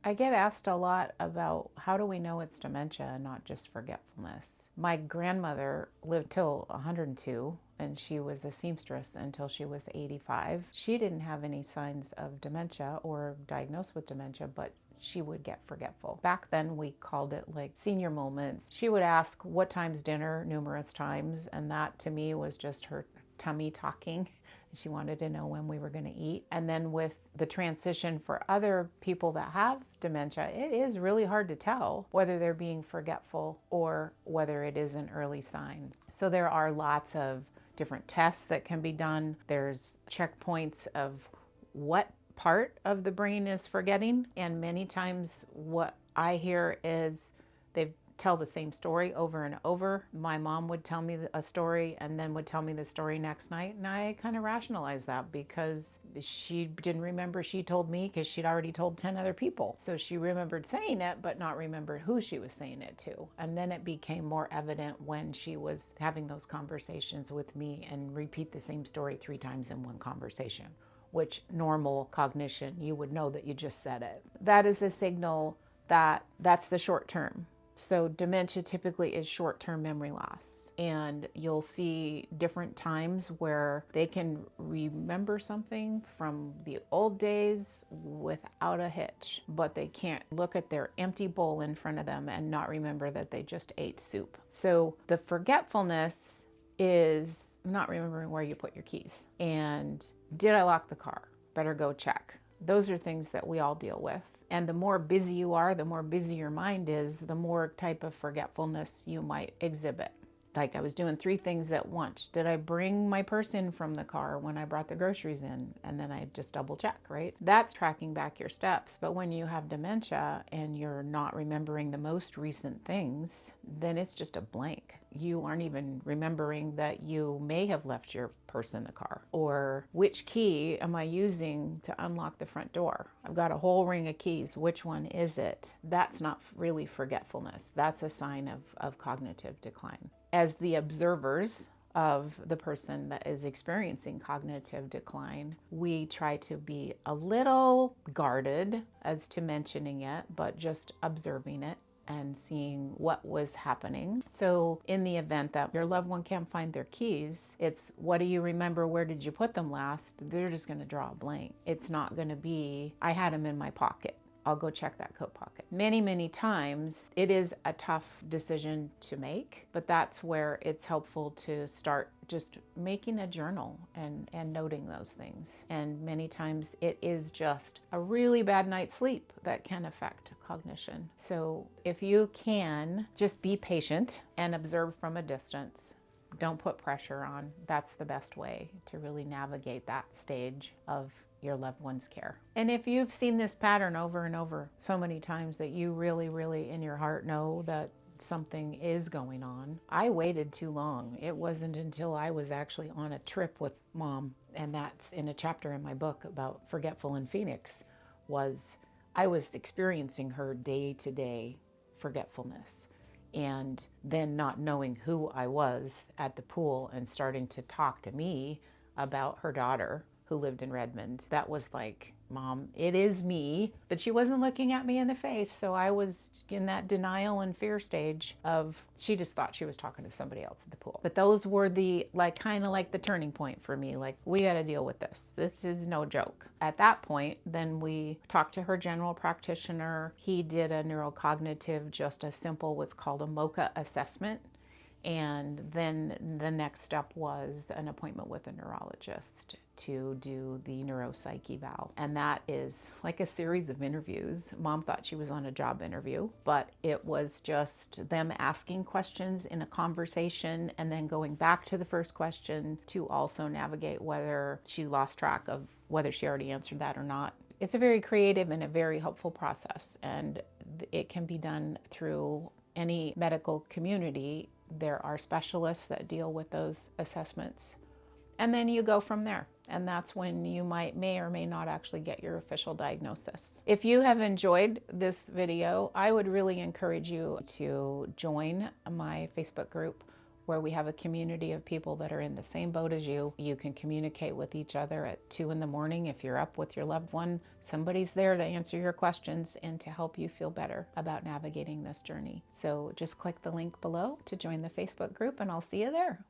I get asked a lot about how do we know it's dementia and not just forgetfulness. My grandmother lived till 102 and she was a seamstress until she was 85. She didn't have any signs of dementia or diagnosed with dementia, but she would get forgetful. Back then we called it like senior moments. She would ask what time's dinner numerous times, and that to me was just her tummy talking. She wanted to know when we were going to eat. And then with the transition for other people that have dementia, it is really hard to tell whether they're being forgetful or whether it is an early sign. So there are lots of different tests that can be done. There's checkpoints of what part of the brain is forgetting. And many times what I hear is they tell the same story over and over. My mom would tell me a story and then would tell me the story next night. And I kind of rationalized that because she didn't remember she told me because she'd already told 10 other people. So she remembered saying it, but not remembered who she was saying it to. And then it became more evident when she was having those conversations with me and repeat the same story 3 times in one conversation, which normal cognition, you would know that you just said it. That is a signal that that's the short term. So dementia typically is short-term memory loss. And you'll see different times where they can remember something from the old days without a hitch, but they can't look at their empty bowl in front of them and not remember that they just ate soup. So the forgetfulness is not remembering where you put your keys. And did I lock the car? Better go check. Those are things that we all deal with. And the more busy you are, the more busy your mind is, the more type of forgetfulness you might exhibit. Like I was doing 3 things at once. Did I bring my purse in from the car when I brought the groceries in? And then I just double check, right? That's tracking back your steps. But when you have dementia and you're not remembering the most recent things, then it's just a blank. You aren't even remembering that you may have left your purse in the car, or which key am I using to unlock the front door? I've got a whole ring of keys. Which one is it? That's not really forgetfulness. That's a sign of cognitive decline. As the observers of the person that is experiencing cognitive decline, we try to be a little guarded as to mentioning it, but just observing it and seeing what was happening. So in the event that your loved one can't find their keys, it's what do you remember? Where did you put them last? They're just going to draw a blank. It's not going to be, I had them in my pocket. I'll go check that coat pocket. Many, many times it is a tough decision to make, but that's where it's helpful to start just making a journal and noting those things. And many times it is just a really bad night's sleep that can affect cognition. So if you can just be patient and observe from a distance, don't put pressure on. That's the best way to really navigate that stage of your loved one's care. And if you've seen this pattern over and over so many times that you really, really in your heart know that something is going on, I waited too long. It wasn't until I was actually on a trip with Mom, and that's in a chapter in my book about Forgetful in Phoenix, was I was experiencing her day-to-day forgetfulness. And then not knowing who I was at the pool and starting to talk to me about her daughter who lived in Redmond. That was like, Mom, it is me. But she wasn't looking at me in the face. So I was in that denial and fear stage of, she just thought she was talking to somebody else at the pool. But those were the, like, kind of like the turning point for me. Like, we got to deal with this. This is no joke. At that point, then we talked to her general practitioner. He did a neurocognitive, just a simple, what's called a MOCA assessment. And then the next step was an appointment with a neurologist to do the neuropsych eval. And that is like a series of interviews. Mom thought she was on a job interview, but it was just them asking questions in a conversation and then going back to the first question to also navigate whether she lost track of whether she already answered that or not. It's a very creative and a very helpful process, and it can be done through any medical community. There are specialists that deal with those assessments. And then you go from there. And that's when you may or may not actually get your official diagnosis. If you have enjoyed this video, I would really encourage you to join my Facebook group where we have a community of people that are in the same boat as you. You can communicate with each other at 2 in the morning. If you're up with your loved one, somebody's there to answer your questions and to help you feel better about navigating this journey. So just click the link below to join the Facebook group, and I'll see you there.